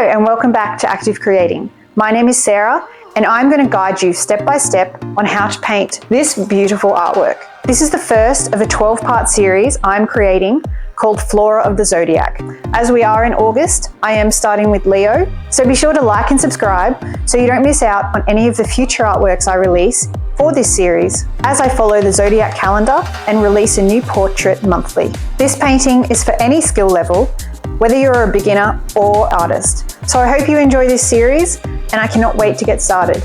Hello and welcome back to Active Creating. My name is Sarah and I'm going to guide you step by step on how to paint this beautiful artwork. This is the first of a 12-part series I'm creating called Flora of the Zodiac. As we are in August, I am starting with Leo, so be sure to like and subscribe so you don't miss out on any of the future artworks I release for this series as I follow the Zodiac calendar and release a new portrait monthly. This painting is for any skill level, whether you're a beginner or artist. So I hope you enjoy this series and I cannot wait to get started.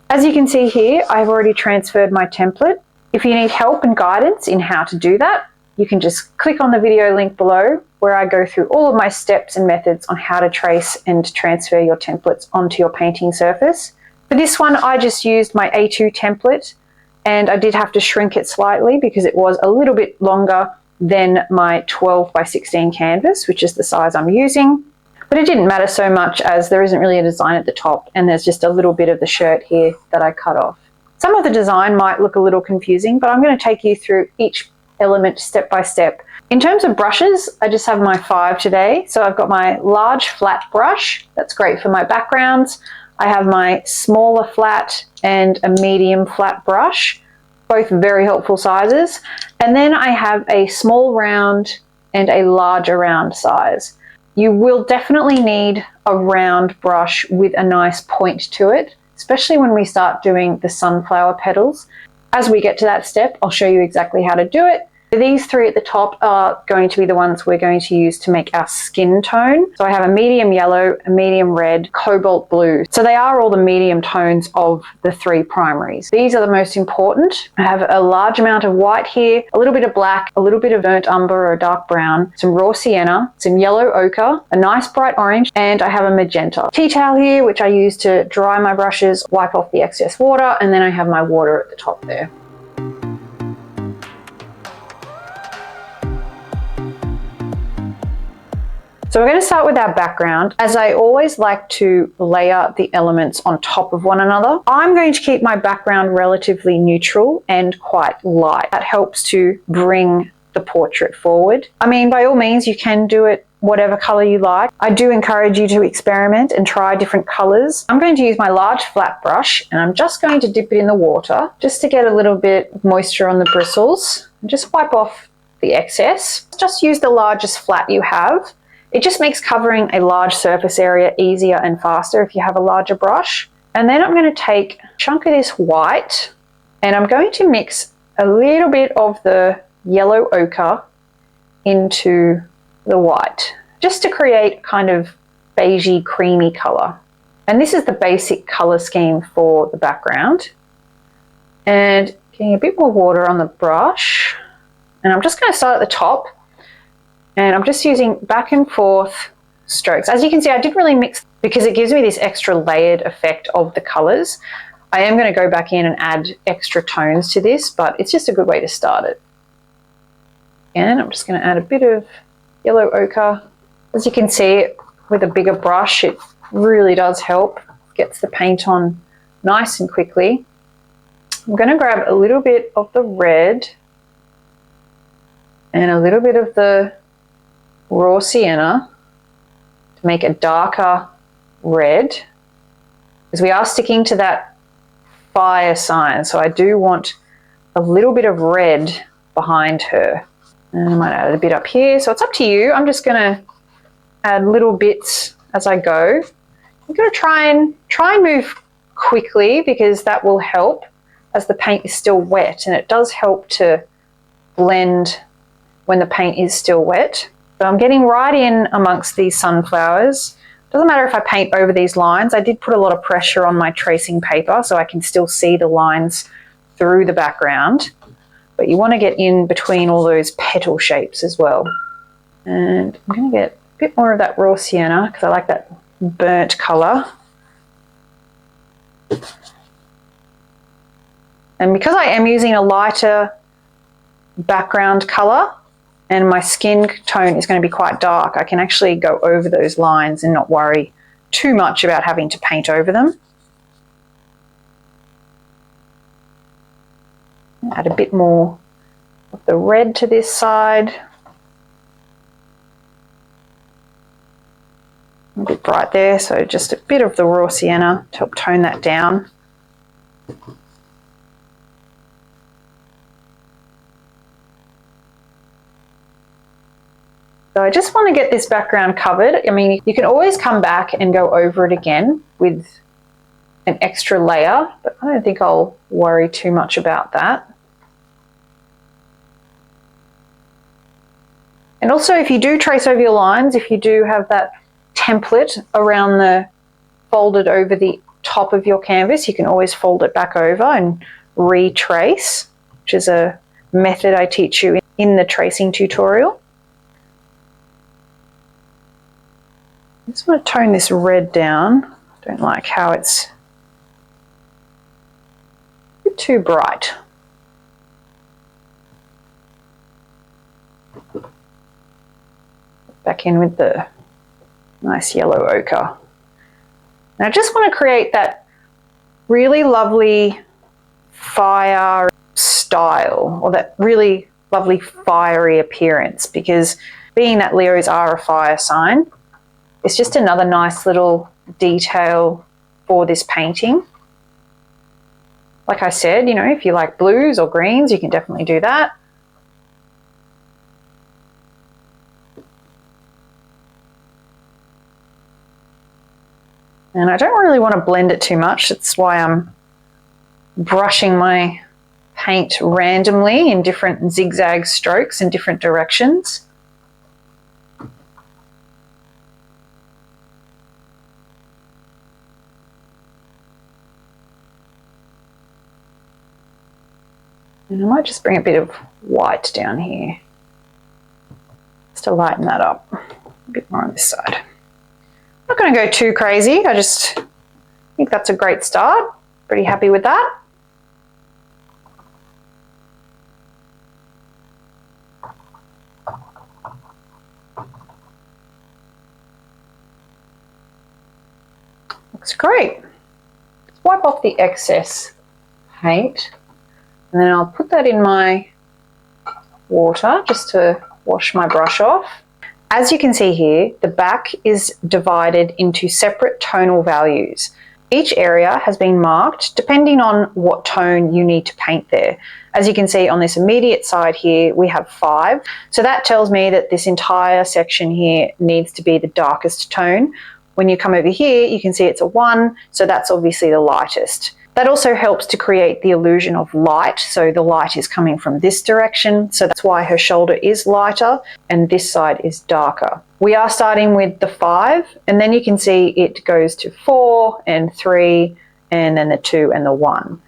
As you can see here, I've already transferred my template. If you need help and guidance in how to do that, you can just click on the video link below where I go through all of my steps and methods on how to trace and transfer your templates onto your painting surface. For this one, I just used my A2 template and I did have to shrink it slightly because it was a little bit longer than my 12 by 16 canvas, which is the size I'm using. But it didn't matter so much as there isn't really a design at the top and there's just a little bit of the shirt here that I cut off. Some of the design might look a little confusing, but I'm going to take you through each element step by step. In terms of brushes, I just have my 5 today. So I've got my large flat brush. That's great for my backgrounds. I have my smaller flat and a medium flat brush, both very helpful sizes. And then I have a small round and a larger round size. You will definitely need a round brush with a nice point to it, especially when we start doing the sunflower petals. As we get to that step, I'll show you exactly how to do it. These 3 at the top are going to be the ones we're going to use to make our skin tone. So I have a medium yellow, a medium red, cobalt blue. So they are all the medium tones of the 3 primaries. These are the most important. I have a large amount of white here, a little bit of black, a little bit of burnt umber or dark brown, some raw sienna, some yellow ochre, a nice bright orange, and I have a magenta. Tea towel here, which I use to dry my brushes, wipe off the excess water, and then I have my water at the top there. So we're going to start with our background. As I always like to layer the elements on top of one another, I'm going to keep my background relatively neutral and quite light. That helps to bring the portrait forward. I mean, by all means, you can do it whatever color you like. I do encourage you to experiment and try different colors. I'm going to use my large flat brush and I'm just going to dip it in the water just to get a little bit of moisture on the bristles and just wipe off the excess. Just use the largest flat you have. It just makes covering a large surface area easier and faster if you have a larger brush. And then I'm going to take a chunk of this white and I'm going to mix a little bit of the yellow ochre into the white, just to create kind of beigey, creamy color. And this is the basic color scheme for the background. And getting a bit more water on the brush. And I'm just going to start at the top. And I'm just using back and forth strokes. As you can see, I didn't really mix because it gives me this extra layered effect of the colors. I am going to go back in and add extra tones to this, but it's just a good way to start it. And I'm just going to add a bit of yellow ochre. As you can see, with a bigger brush, it really does help. Gets the paint on nice and quickly. I'm going to grab a little bit of the red and a little bit of the raw sienna to make a darker red, because we are sticking to that fire sign, so I do want a little bit of red behind her. And I might add a bit up here, so it's up to you. I'm just going to add little bits as I go. I'm going to try and move quickly because that will help as the paint is still wet, and it does help to blend when the paint is still wet. So I'm getting right in amongst these sunflowers. Doesn't matter if I paint over these lines. I did put a lot of pressure on my tracing paper so I can still see the lines through the background. But you want to get in between all those petal shapes as well. And I'm going to get a bit more of that raw sienna because I like that burnt color. And because I am using a lighter background color, and my skin tone is going to be quite dark, I can actually go over those lines and not worry too much about having to paint over them. Add a bit more The red to this side. A bit bright there, so just a bit of the raw sienna to help tone that down. So I just want to get this background covered. I mean, you can always come back and go over it again with an extra layer, but I don't think I'll worry too much about that. And also, if you do trace over your lines, if you do have that template around the folded over the top of your canvas, you can always fold it back over and retrace, which is a method I teach you in the tracing tutorial. I just want to tone this red down. I don't like how it's a bit too bright. Back in with the nice yellow ochre. And I just want to create that really lovely fire style, or that really lovely fiery appearance, because being that Leos are a fire sign, it's just another nice little detail for this painting. Like I said, you know, if you like blues or greens, you can definitely do that. And I don't really want to blend it too much. That's why I'm brushing my paint randomly in different zigzag strokes in different directions. And I might just bring a bit of white down here just to lighten that up. A bit more on this side. I'm not going to go too crazy. I just think that's a great start. Pretty happy with that. Looks great. Let's wipe off the excess paint. And then I'll put that in my water just to wash my brush off. As you can see here, the back is divided into separate tonal values. Each area has been marked depending on what tone you need to paint there. As you can see on this immediate side here, we have 5. So that tells me that this entire section here needs to be the darkest tone. When you come over here, you can see it's a 1, so that's obviously the lightest. That also helps to create the illusion of light. So the light is coming from this direction. So that's why her shoulder is lighter and this side is darker. We are starting with the 5, and then you can see it goes to 4 and 3 and then the 2 and the 1.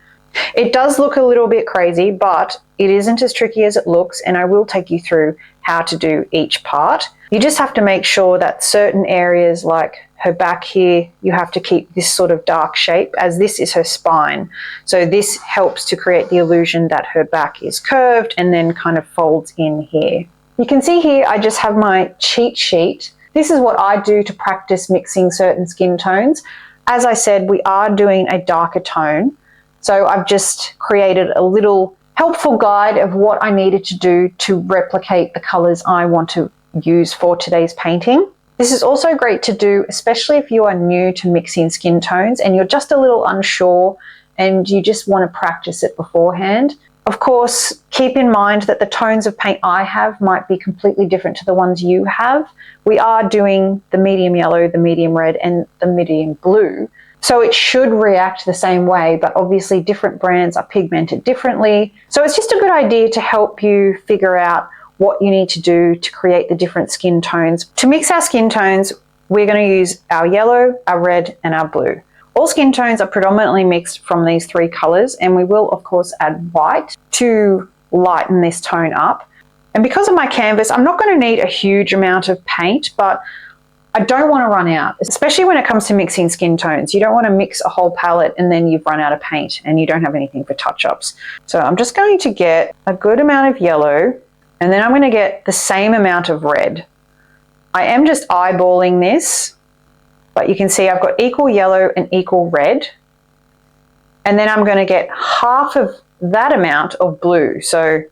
It does look a little bit crazy, but it isn't as tricky as it looks, and I will take you through how to do each part. You just have to make sure that certain areas like her back here, you have to keep this sort of dark shape, as this is her spine. So this helps to create the illusion that her back is curved and then kind of folds in here. You can see here I just have my cheat sheet. This is what I do to practice mixing certain skin tones. As I said, we are doing a darker tone. So I've just created a little helpful guide of what I needed to do to replicate the colors I want to use for today's painting. This is also great to do, especially if you are new to mixing skin tones and you're just a little unsure and you just want to practice it beforehand. Of course, keep in mind that the tones of paint I have might be completely different to the ones you have. We are doing the medium yellow, the medium red, and the medium blue. So it should react the same way, but obviously different brands are pigmented differently. So it's just a good idea to help you figure out what you need to do to create the different skin tones. To mix our skin tones, we're going to use our yellow, our red, and our blue. All skin tones are predominantly mixed from these 3 colors, and we will of course add white to lighten this tone up. And because of my canvas, I'm not going to need a huge amount of paint, but I don't want to run out, especially when it comes to mixing skin tones. You don't want to mix a whole palette and then you've run out of paint and you don't have anything for touch-ups. So I'm just going to get a good amount of yellow, and then I'm going to get the same amount of red. I am just eyeballing this, but you can see I've got equal yellow and equal red. And then I'm going to get half of that amount of blue. So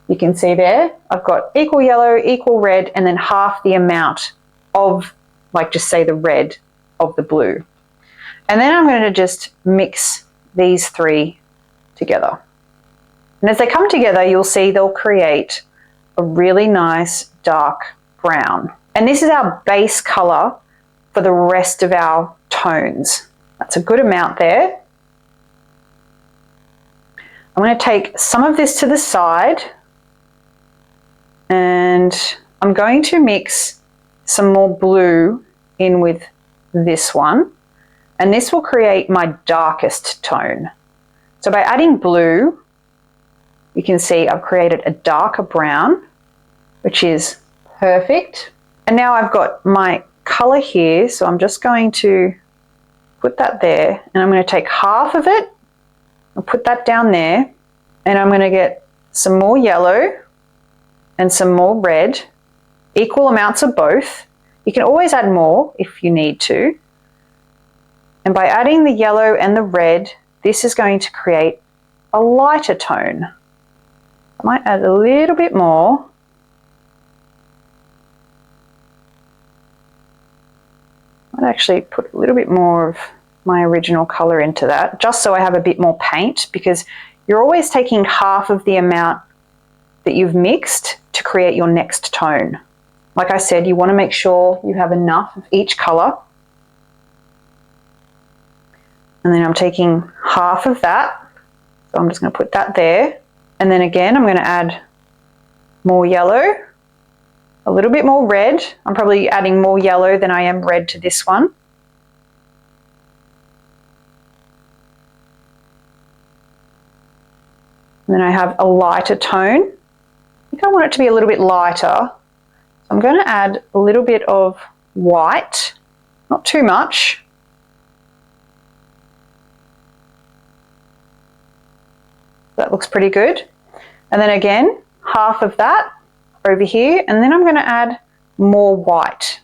You can see there, I've got equal yellow, equal red, and then half the amount of, like just say the red of the blue. And then I'm going to just mix these three together. And as they come together, you'll see they'll create a really nice dark brown. And this is our base color for the rest of our tones. That's a good amount there. I'm going to take some of this to the side, and I'm going to mix some more blue in with this one, and this will create my darkest tone. So by adding blue, you can see I've created a darker brown, which is perfect. And now I've got my color here, so I'm just going to put that there, and I'm going to take half of it, I'll put that down there, and I'm going to get some more yellow and some more red, equal amounts of both. You can always add more if you need to. And by adding the yellow and the red, this is going to create a lighter tone. I might add a little bit more. I'd actually put a little bit more of my original color into that, just so I have a bit more paint, because you're always taking half of the amount that you've mixed to create your next tone. Like I said, you want to make sure you have enough of each color. And then I'm taking half of that, so I'm just going to put that there. And then again, I'm going to add more yellow, a little bit more red. I'm probably adding more yellow than I am red to this one. And then I have a lighter tone. I think I want it to be a little bit lighter. So I'm going to add a little bit of white, not too much. That looks pretty good. And then again, half of that over here, and then I'm going to add more white.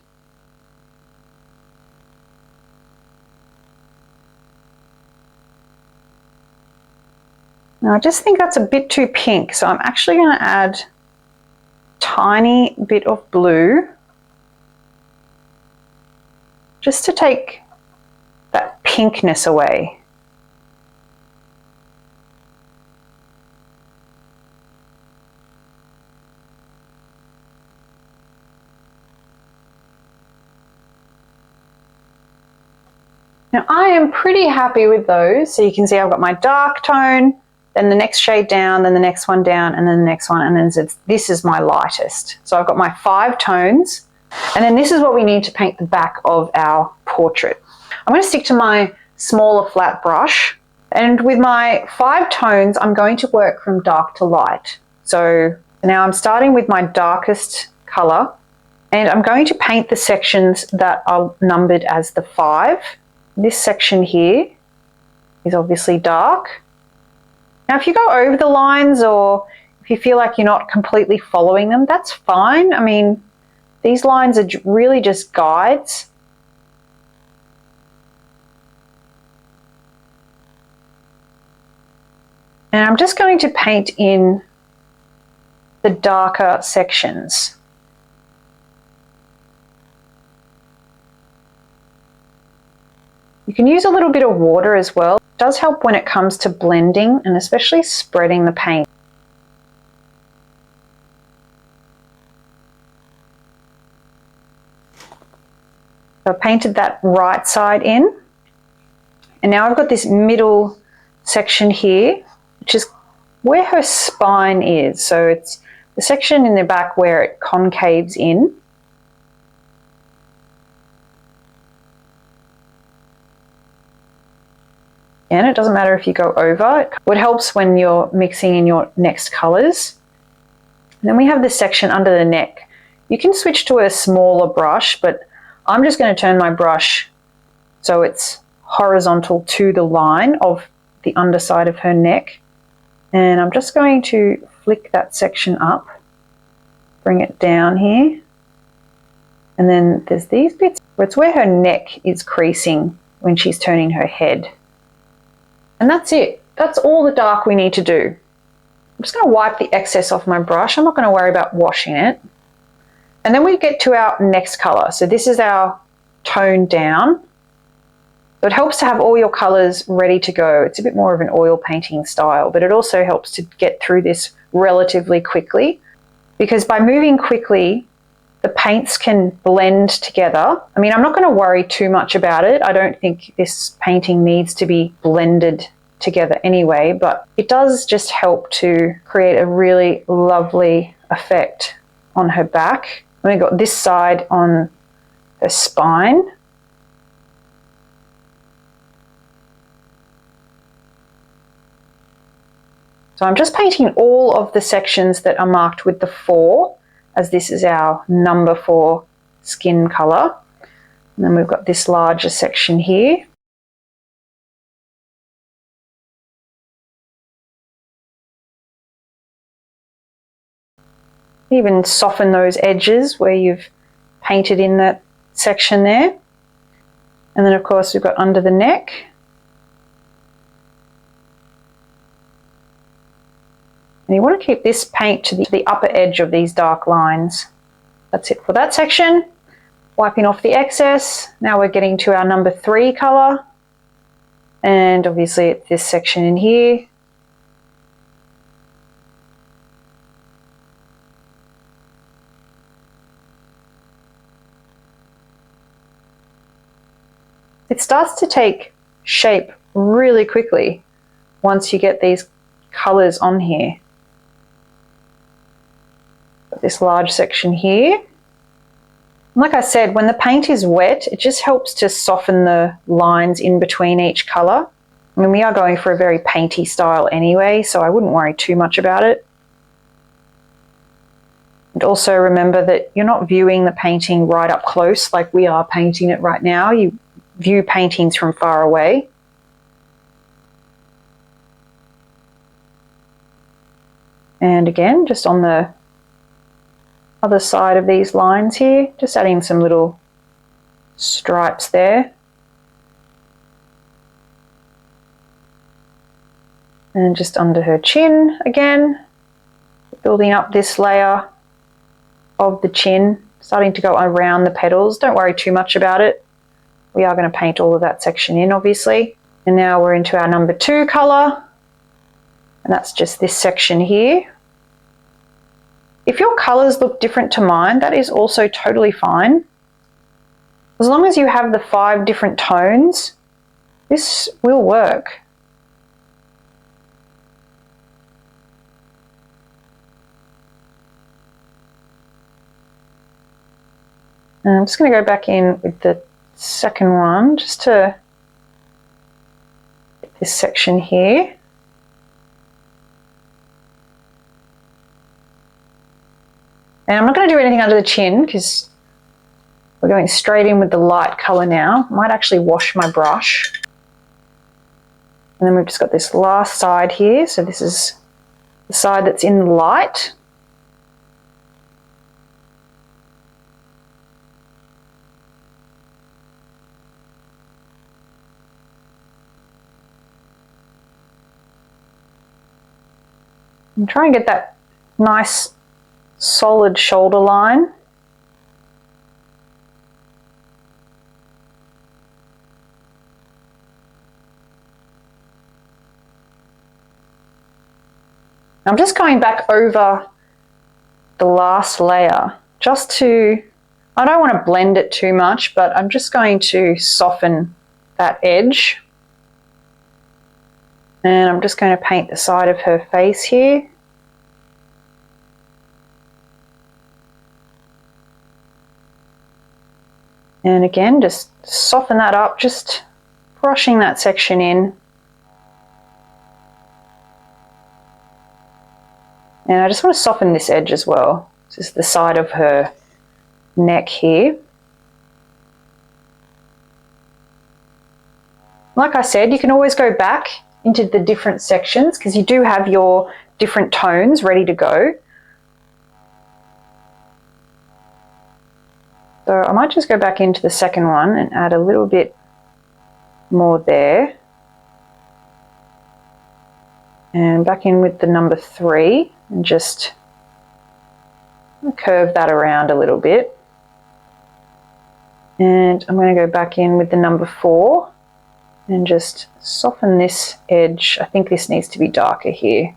Now I just think that's a bit too pink, so I'm actually going to add a tiny bit of blue just to take that pinkness away. Now I am pretty happy with those. So you can see I've got my dark tone, then the next shade down, then the next one down, and then the next one, and then this is my lightest. So I've got my 5 tones, and then this is what we need to paint the back of our portrait. I'm going to stick to my smaller flat brush, and with my 5 tones, I'm going to work from dark to light. So now I'm starting with my darkest color, and I'm going to paint the sections that are numbered as the 5. This section here is obviously dark. Now if you go over the lines, or if you feel like you're not completely following them, that's fine. I mean, these lines are really just guides. And I'm just going to paint in the darker sections. You can use a little bit of water as well. It does help when it comes to blending and especially spreading the paint. So I've painted that right side in. And now I've got this middle section here, which is where her spine is. So it's the section in the back where it concaves in. And it doesn't matter if you go over. It helps when you're mixing in your next colors. And then we have this section under the neck. You can switch to a smaller brush, but I'm just going to turn my brush so it's horizontal to the line of the underside of her neck. And I'm just going to flick that section up, bring it down here. And then there's these bits where it's where her neck is creasing when she's turning her head. And that's it. That's all the dark we need to do. I'm just going to wipe the excess off my brush. I'm not going to worry about washing it. And then we get to our next color. So this is our tone down. So it helps to have all your colors ready to go. It's a bit more of an oil painting style, but it also helps to get through this relatively quickly, because by moving quickly, the paints can blend together. I mean, I'm not going to worry too much about it. I don't think this painting needs to be blended together anyway, but it does just help to create a really lovely effect on her back. And we've got this side on her spine. So I'm just painting all of the sections that are marked with the 4, as this is our number 4 skin colour. And then we've got this larger section here. Even soften those edges where you've painted in that section there. And then of course we've got under the neck. And you want to keep this paint to the upper edge of these dark lines. That's it for that section. Wiping off the excess. Now we're getting to our number 3 colour. And obviously it's this section in here. It starts to take shape really quickly once you get these colours on here. Got this large section here. Like I said, when the paint is wet, it just helps to soften the lines in between each colour. I mean, we are going for a very painty style anyway, so I wouldn't worry too much about it. And also remember that you're not viewing the painting right up close like we are painting it right now. You view paintings from far away. And again, just on the other side of these lines here, just adding some little stripes there. And just under her chin again, building up this layer of the chin, starting to go around the petals. Don't worry too much about it. We are going to paint all of that section in, obviously. And now we're into our number 2 colour, and that's just this section here. If your colours look different to mine, that is also totally fine. As long as you have the 5 different tones, this will work. And I'm just going to go back in with the second one just to get this section here. And I'm not going to do anything under the chin because we're going straight in with the light colour now. I might actually wash my brush. And then we've just got this last side here. So this is the side that's in the light. And try and get that nice solid shoulder line. I'm just going back over the last layer just to, I don't want to blend it too much, but I'm just going to soften that edge. And I'm just going to paint the side of her face here. And again, just soften that up, just brushing that section in. And I just want to soften this edge as well. This is the side of her neck here. Like I said, you can always go back into the different sections because you do have your different tones ready to go. So I might just go back into the second one and add a little bit more there. And back in with the number 3 and just curve that around a little bit. And I'm going to go back in with the number 4 and just soften this edge. I think this needs to be darker here.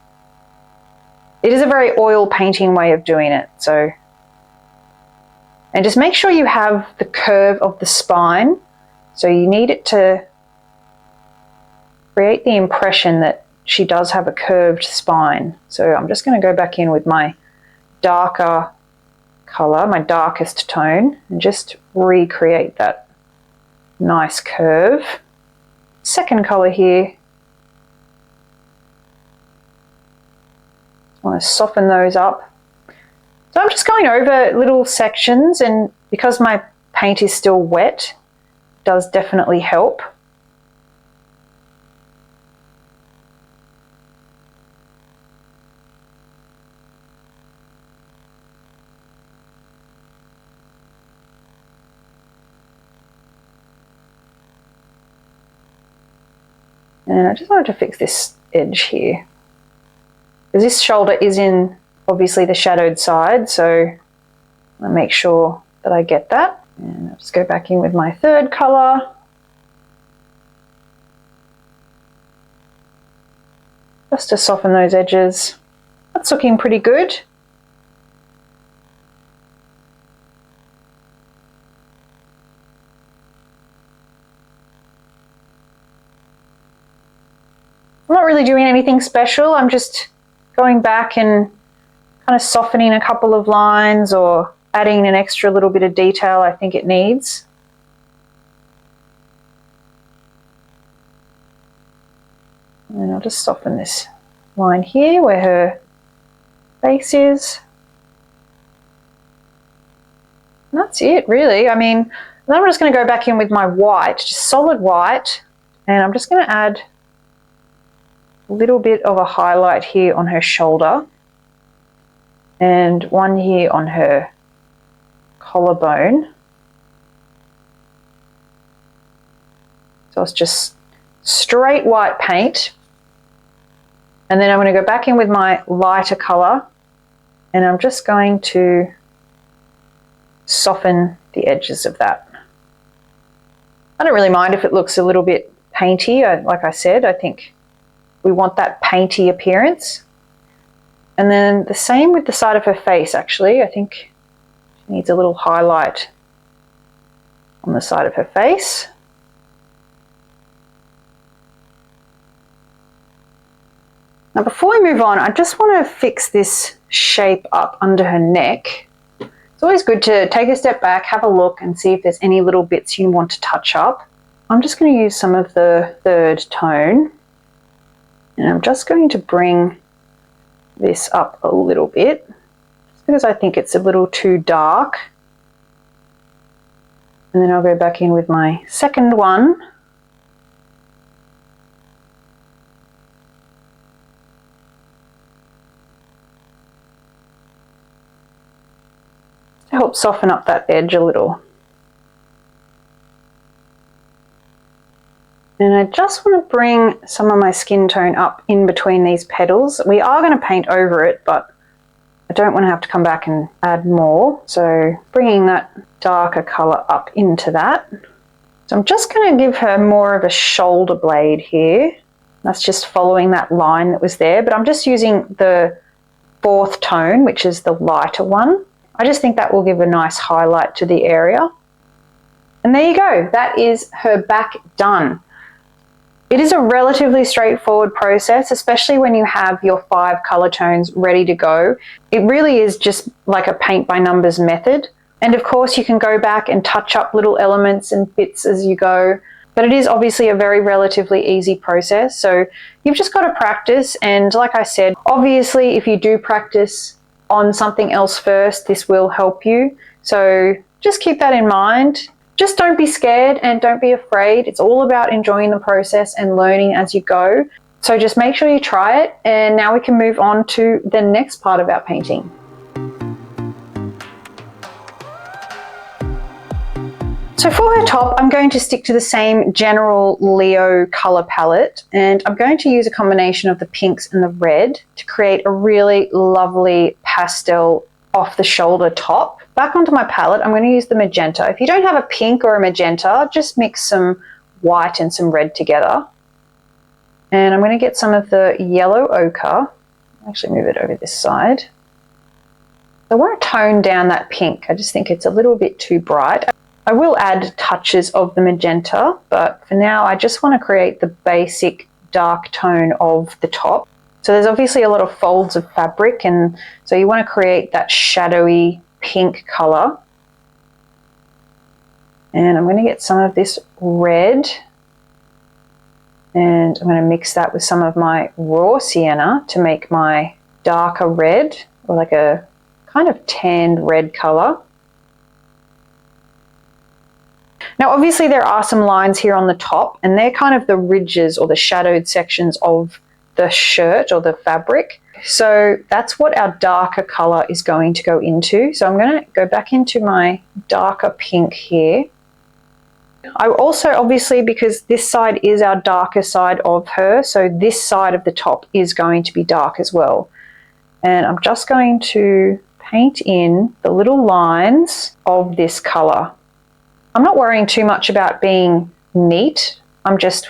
It is a very oil painting way of doing it, so. And just make sure you have the curve of the spine. So you need it to create the impression that she does have a curved spine. So I'm just going to go back in with my darker color, my darkest tone, and just recreate that nice curve. Second color here. I want to soften those up. So I'm just going over little sections, and because my paint is still wet, it does definitely help. And I just wanted to fix this edge here, because this shoulder is in obviously the shadowed side, so I make sure that I get that. And I'll just go back in with my third color. Just to soften those edges. That's looking pretty good. I'm not really doing anything special. I'm just going back and kind of softening a couple of lines or adding an extra little bit of detail I think it needs. And I'll just soften this line here where her face is. And that's it really. I mean, then I'm just going to go back in with my white, just solid white, and I'm just going to add a little bit of a highlight here on her shoulder and one here on her collarbone. So it's just straight white paint, and then I'm going to go back in with my lighter color and I'm just going to soften the edges of that. I don't really mind if it looks a little bit painty. Like I said, I think we want that painty appearance. And then the same with the side of her face actually. I think she needs a little highlight on the side of her face. Now before we move on, I just want to fix this shape up under her neck. It's always good to take a step back, have a look and see if there's any little bits you want to touch up. I'm just going to use some of the third tone. And I'm just going to bring this up a little bit, just because I think it's a little too dark. And then I'll go back in with my second one. To help soften up that edge a little. And I just want to bring some of my skin tone up in between these petals. We are going to paint over it, but I don't want to have to come back and add more. So bringing that darker color up into that. So I'm just going to give her more of a shoulder blade here. That's just following that line that was there, but I'm just using the fourth tone, which is the lighter one. I just think that will give a nice highlight to the area. And there you go, that is her back done. It is a relatively straightforward process, especially when you have your 5 color tones ready to go. It really is just like a paint by numbers method. And of course you can go back and touch up little elements and bits as you go, but it is obviously a very relatively easy process. So you've just got to practice. And like I said, obviously if you do practice on something else first, this will help you. So just keep that in mind. Just don't be scared and don't be afraid. It's all about enjoying the process and learning as you go. So just make sure you try it. And now we can move on to the next part of our painting. So for her top, I'm going to stick to the same general Leo color palette, and I'm going to use a combination of the pinks and the red to create a really lovely pastel off the shoulder top. Back onto my palette, I'm going to use the magenta. If you don't have a pink or a magenta, just mix some white and some red together. And I'm going to get some of the yellow ochre. Actually move it over this side. I want to tone down that pink. I just think it's a little bit too bright. I will add touches of the magenta, but for now I just want to create the basic dark tone of the top. So there's obviously a lot of folds of fabric, and so you want to create that shadowy pink color. And I'm going to get some of this red, and I'm going to mix that with some of my raw sienna to make my darker red, or like a kind of tanned red color. Now obviously there are some lines here on the top, and they're kind of the ridges or the shadowed sections of the shirt or the fabric. So that's what our darker color is going to go into. So I'm going to go back into my darker pink here. I also, obviously, because this side is our darker side of her, so this side of the top is going to be dark as well. And I'm just going to paint in the little lines of this color. I'm not worrying too much about being neat. I'm just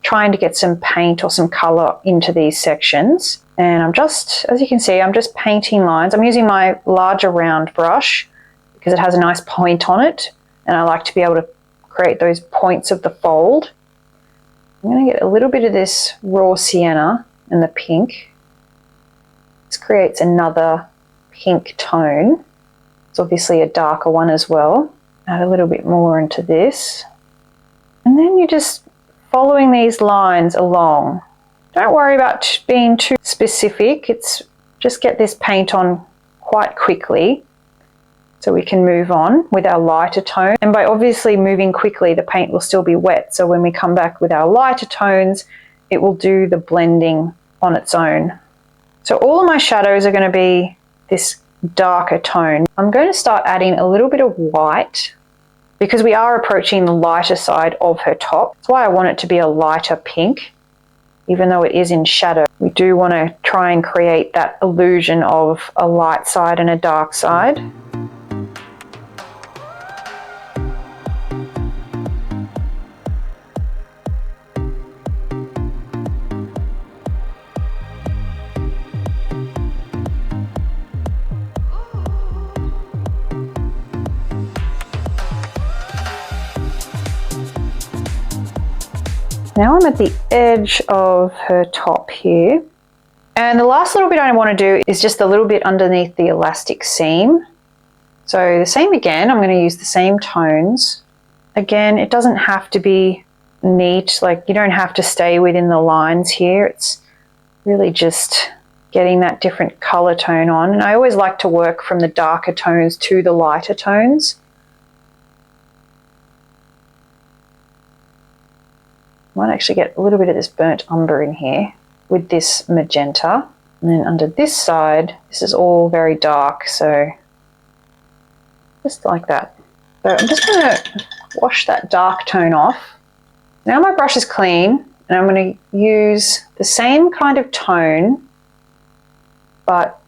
trying to get some paint or some color into these sections. And I'm just, as you can see, I'm just painting lines. I'm using my larger round brush because it has a nice point on it, and I like to be able to create those points of the fold. I'm going to get a little bit of this raw sienna and the pink. This creates another pink tone. It's obviously a darker one as well. Add a little bit more into this. And then you're just following these lines along. Don't worry about being too specific. It's just get this paint on quite quickly so we can move on with our lighter tone. And by obviously moving quickly, the paint will still be wet. So when we come back with our lighter tones, it will do the blending on its own. So all of my shadows are going to be this darker tone. I'm going to start adding a little bit of white because we are approaching the lighter side of her top. That's why I want it to be a lighter pink. Even though it is in shadow, we do want to try and create that illusion of a light side and a dark side. Now I'm at the edge of her top here. And the last little bit I want to do is just a little bit underneath the elastic seam. So the same again, I'm going to use the same tones. Again, it doesn't have to be neat, like you don't have to stay within the lines here. It's really just getting that different color tone on. And I always like to work from the darker tones to the lighter tones. Might actually get a little bit of this burnt umber in here with this magenta. And then under this side, this is all very dark, so just like that. So I'm just going to wash that dark tone off. Now my brush is clean, and I'm going to use the same kind of tone, but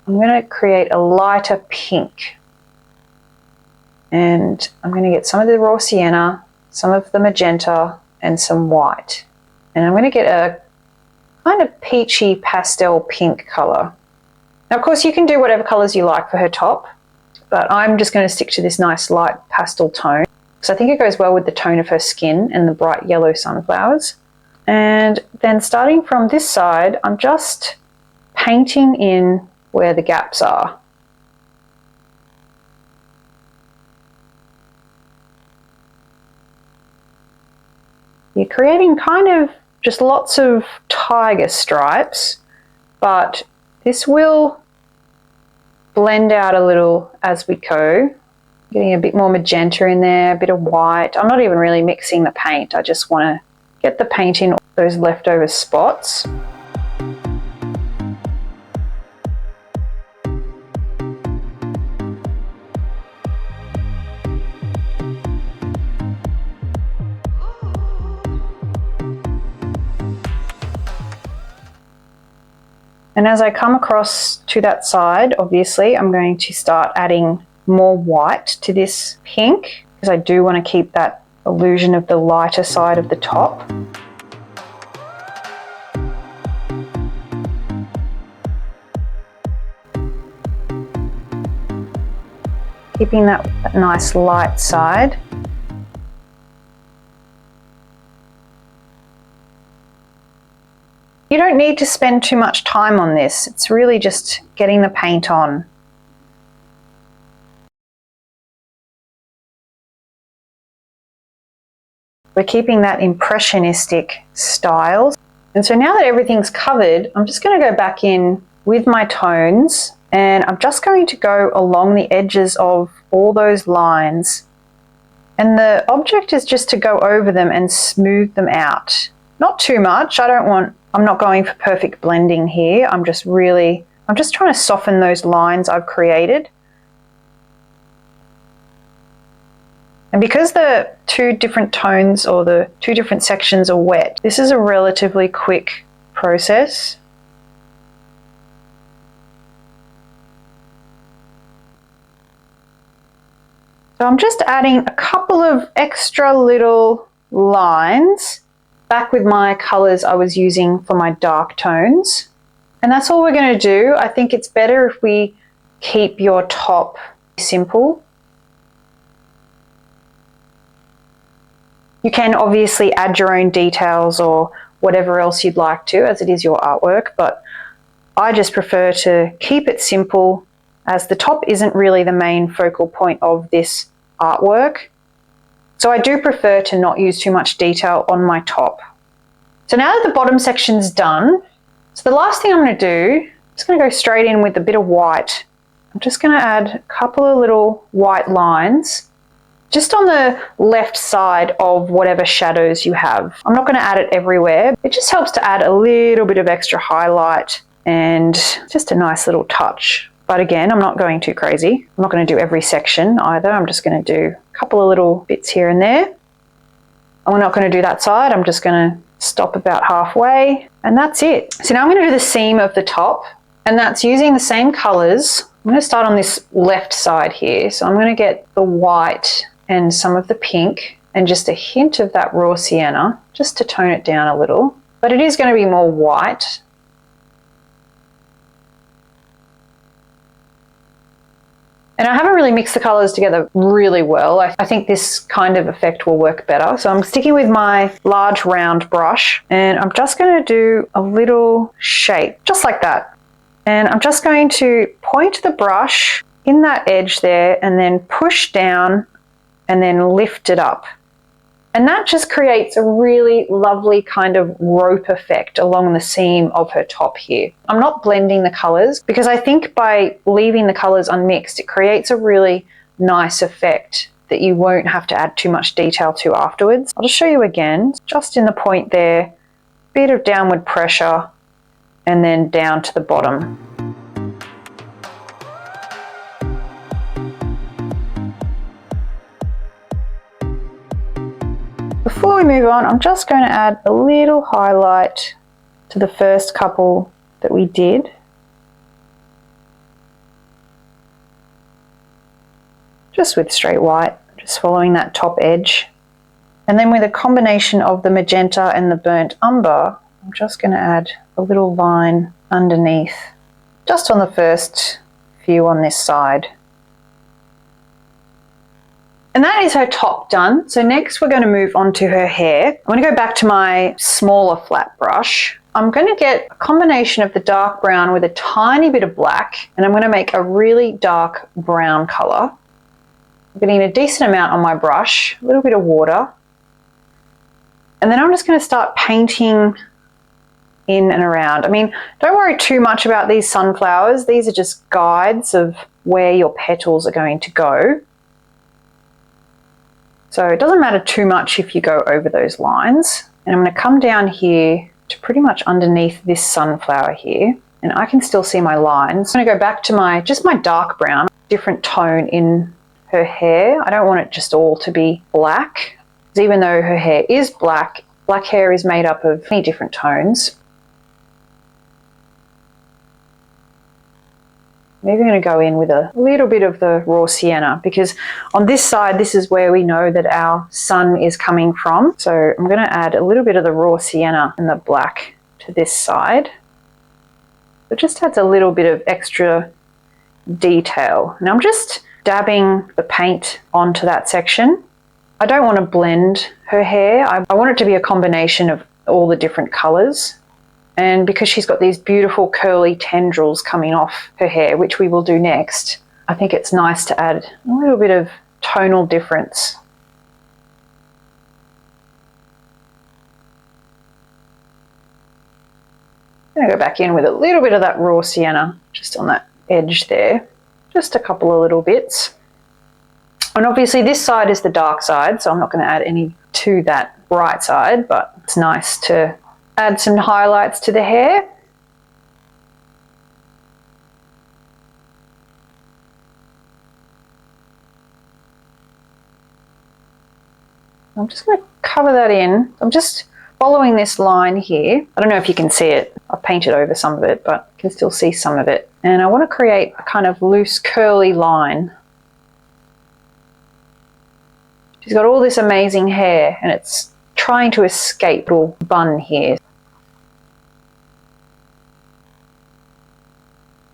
I'm going to create a lighter pink. And I'm going to get some of the raw sienna, some of the magenta, and some white. And I'm going to get a kind of peachy pastel pink color. Now of course you can do whatever colors you like for her top, but I'm just going to stick to this nice light pastel tone because I think it goes well with the tone of her skin and the bright yellow sunflowers. And then starting from this side, I'm just painting in where the gaps are. You're creating kind of just lots of tiger stripes, but this will blend out a little as we go. Getting a bit more magenta in there, a bit of white. I'm not even really mixing the paint. I just want to get the paint in those leftover spots. And as I come across to that side, obviously, I'm going to start adding more white to this pink because I do want to keep that illusion of the lighter side of the top. Keeping that nice light side. You don't need to spend too much time on this. It's really just getting the paint on. We're keeping that impressionistic style. And so now that everything's covered, I'm just going to go back in with my tones and I'm just going to go along the edges of all those lines. And the object is just to go over them and smooth them out. Not too much. I'm not going for perfect blending here. I'm just trying to soften those lines I've created. And because the two different tones or the two different sections are wet, this is a relatively quick process. So I'm just adding a couple of extra little lines back with my colors I was using for my dark tones. And that's all we're going to do. I think it's better if we keep your top simple. You can obviously add your own details or whatever else you'd like to, as it is your artwork, but I just prefer to keep it simple as the top isn't really the main focal point of this artwork. So I do prefer to not use too much detail on my top. So now that the bottom section's done, so the last thing I'm going to do, I'm just going to go straight in with a bit of white. I'm just going to add a couple of little white lines just on the left side of whatever shadows you have. I'm not going to add it everywhere. It just helps to add a little bit of extra highlight and just a nice little touch. But again, I'm not going too crazy. I'm not going to do every section either. I'm just going to do a couple of little bits here and there. I'm not going to do that side. I'm just going to stop about halfway and that's it. So now I'm going to do the seam of the top and that's using the same colors. I'm going to start on this left side here. So I'm going to get the white and some of the pink and just a hint of that raw sienna just to tone it down a little. But it is going to be more white. And I haven't really mixed the colors together really well. I think this kind of effect will work better. So I'm sticking with my large round brush and I'm just going to do a little shape, just like that. And I'm just going to point the brush in that edge there and then push down and then lift it up. And that just creates a really lovely kind of rope effect along the seam of her top here. I'm not blending the colors because I think by leaving the colors unmixed, it creates a really nice effect that you won't have to add too much detail to afterwards. I'll just show you again, just in the point there, bit of downward pressure and then down to the bottom. Before we move on, I'm just going to add a little highlight to the first couple that we did. Just with straight white, just following that top edge. And then with a combination of the magenta and the burnt umber, I'm just going to add a little line underneath, just on the first few on this side. And that is her top done. So next we're going to move on to her hair. I'm going to go back to my smaller flat brush. I'm going to get a combination of the dark brown with a tiny bit of black, and I'm going to make a really dark brown color. I'm getting a decent amount on my brush, a little bit of water. And then I'm just going to start painting in and around. I mean, don't worry too much about these sunflowers. These are just guides of where your petals are going to go. So it doesn't matter too much if you go over those lines. And I'm going to come down here to pretty much underneath this sunflower here. And I can still see my lines. I'm going to go back to just my dark brown, different tone in her hair. I don't want it just all to be black. Because even though her hair is black, black hair is made up of many different tones. maybe I'm going to go in with a little bit of the raw sienna, because on this side, this is where we know that our sun is coming from. So I'm going to add a little bit of the raw sienna and the black to this side. It just adds a little bit of extra detail. And I'm just dabbing the paint onto that section. I don't want to blend her hair. I want it to be a combination of all the different colors. And because she's got these beautiful curly tendrils coming off her hair, which we will do next, I think it's nice to add a little bit of tonal difference. I'm going to go back in with a little bit of that raw sienna just on that edge there. Just a couple of little bits. And obviously this side is the dark side, so I'm not going to add any to that bright side, but it's nice to add some highlights to the hair. I'm just going to cover that in. I'm just following this line here. I don't know if you can see it. I've painted over some of it, but you can still see some of it. And I want to create a kind of loose curly line. She's got all this amazing hair and it's trying to escape a little bun here.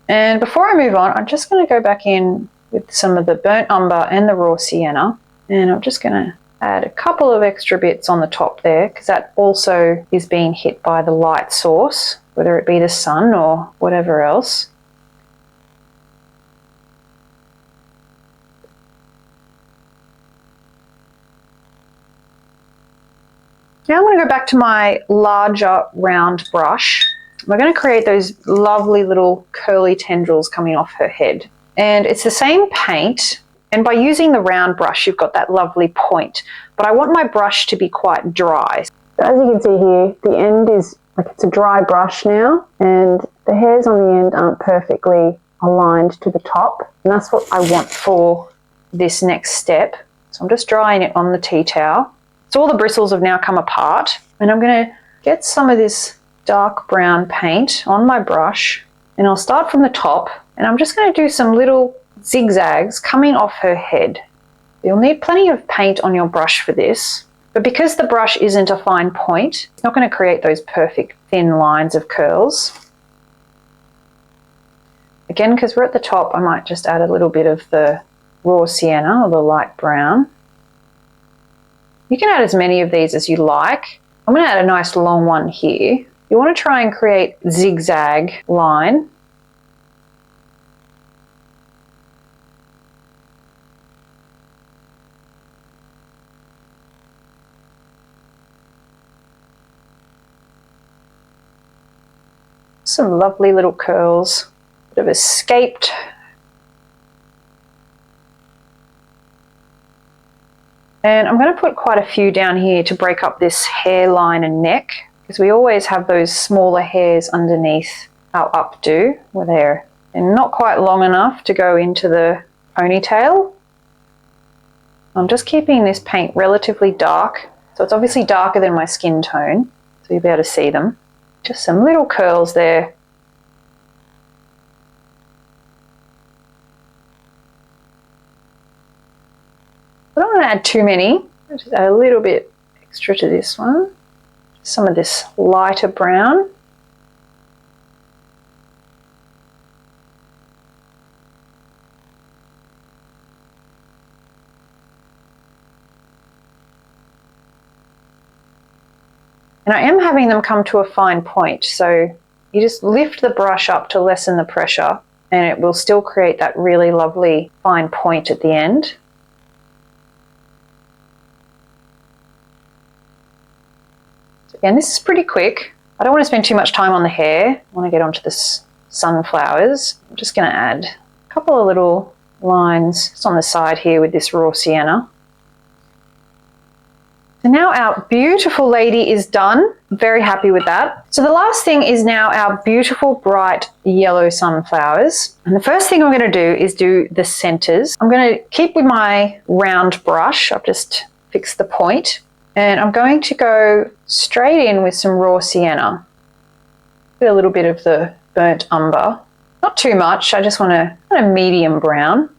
And before I move on, I'm just going to go back in with some of the burnt umber and the raw sienna. And I'm just going to add a couple of extra bits on the top there, because that also is being hit by the light source, whether it be the sun or whatever else. Now I'm going to go back to my larger round brush. We're going to create those lovely little curly tendrils coming off her head. And it's the same paint, and by using the round brush you've got that lovely point. But I want my brush to be quite dry. So as you can see here, the end is like it's a dry brush now, and the hairs on the end aren't perfectly aligned to the top. And that's what I want for this next step. So I'm just drying it on the tea towel. So all the bristles have now come apart, and I'm going to get some of this dark brown paint on my brush, and I'll start from the top, and I'm just going to do some little zigzags coming off her head. You'll need plenty of paint on your brush for this, but because the brush isn't a fine point, it's not going to create those perfect thin lines of curls. Again, because we're at the top, I might just add a little bit of the raw sienna or the light brown. You can add as many of these as you like. I'm going to add a nice long one here. You want to try and create zigzag line. Some lovely little curls that have escaped. And I'm going to put quite a few down here to break up this hairline and neck, because we always have those smaller hairs underneath our updo where they're not quite long enough to go into the ponytail. I'm just keeping this paint relatively dark, so it's obviously darker than my skin tone, so you'll be able to see them. Just some little curls there. I don't want to add too many. I'll just add a little bit extra to this one. Some of this lighter brown. And I am having them come to a fine point, so you just lift the brush up to lessen the pressure, and it will still create that really lovely fine point at the end. So again, this is pretty quick. I don't want to spend too much time on the hair. I want to get onto the sunflowers. I'm just going to add a couple of little lines just on the side here with this raw sienna. So now our beautiful lady is done. I'm very happy with that. So the last thing is now our beautiful bright yellow sunflowers. And the first thing I'm going to do is do the centers. I'm going to keep with my round brush. I've just fixed the point. And I'm going to go straight in with some raw sienna. Get a little bit of the burnt umber. Not too much, I just want a kind of medium brown.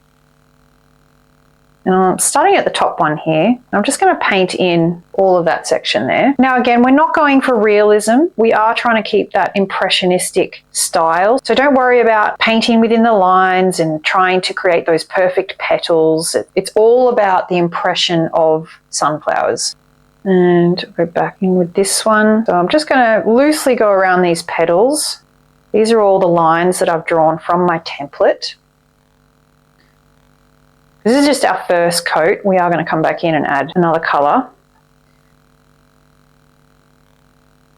And I'm starting at the top one here. I'm just going to paint in all of that section there. Now again, we're not going for realism. We are trying to keep that impressionistic style. So don't worry about painting within the lines and trying to create those perfect petals. It's all about the impression of sunflowers. And go back in with this one. So I'm just going to loosely go around these petals. These are all the lines that I've drawn from my template. This is just our first coat. We are going to come back in and add another colour.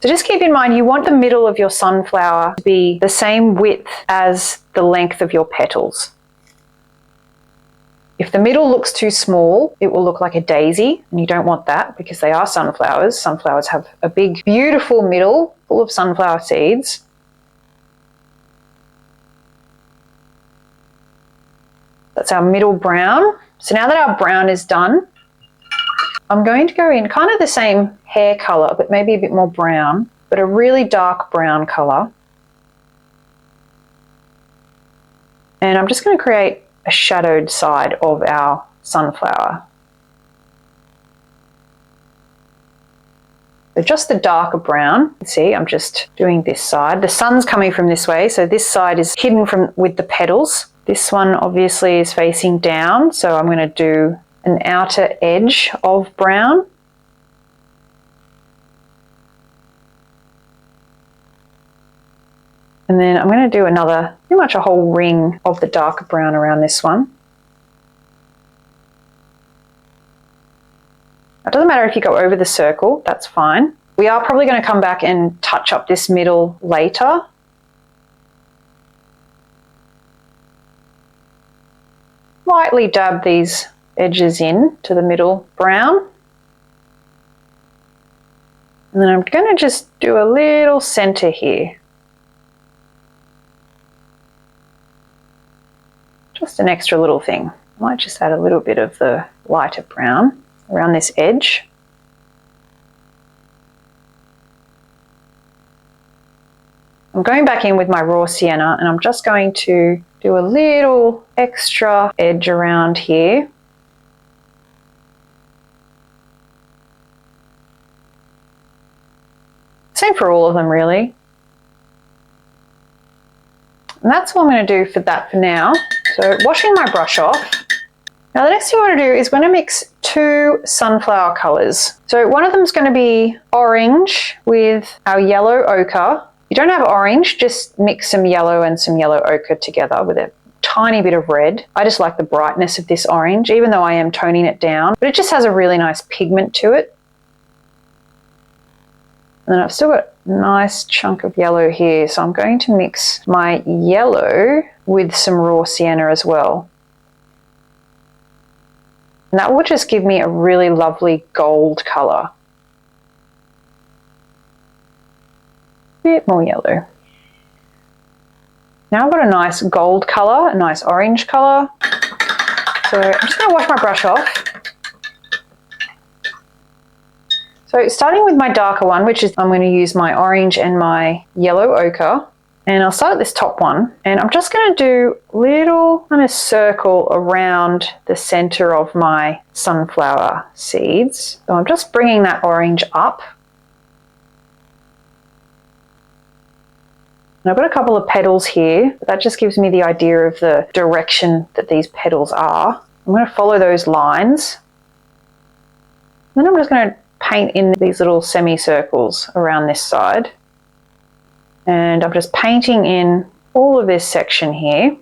So just keep in mind, you want the middle of your sunflower to be the same width as the length of your petals. If the middle looks too small, it will look like a daisy, and you don't want that because they are sunflowers. Sunflowers have a big, beautiful middle full of sunflower seeds. That's our middle brown. So now that our brown is done, I'm going to go in kind of the same hair colour, but maybe a bit more brown, but a really dark brown colour. And I'm just going to create a shadowed side of our sunflower. So just the darker brown. See, I'm just doing this side. The sun's coming from this way, so this side is hidden from with the petals. This one obviously is facing down, so I'm going to do an outer edge of brown. And then I'm going to do another, pretty much a whole ring of the darker brown around this one. It doesn't matter if you go over the circle, that's fine. We are probably going to come back and touch up this middle later. Lightly dab these edges in to the middle brown. And then I'm going to just do a little center here. Just an extra little thing. I might just add a little bit of the lighter brown around this edge. I'm going back in with my raw sienna and I'm just going to do a little extra edge around here. Same for all of them really. And that's what I'm going to do for that for now. So washing my brush off. Now the next thing I want to do is going to mix two sunflower colours. So one of them is going to be orange with our yellow ochre. If you don't have orange, just mix some yellow and some yellow ochre together with a tiny bit of red. I just like the brightness of this orange, even though I am toning it down, but it just has a really nice pigment to it. And then I've still got a nice chunk of yellow here, so I'm going to mix my yellow with some raw sienna as well. And that will just give me a really lovely gold colour. Bit more yellow. Now I've got a nice gold colour, a nice orange colour. So I'm just going to wash my brush off. So starting with my darker one, which is I'm going to use my orange and my yellow ochre. And I'll start at this top one. And I'm just going to do a little kind of circle around the centre of my sunflower seeds. So I'm just bringing that orange up. And I've got a couple of petals here. That just gives me the idea of the direction that these petals are. I'm going to follow those lines. And then I'm just going to paint in these little semicircles around this side. And I'm just painting in all of this section here.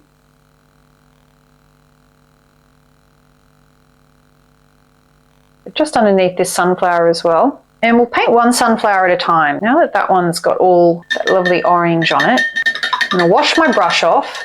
Just underneath this sunflower as well. And we'll paint one sunflower at a time. Now that that one's got all that lovely orange on it, I'm going to wash my brush off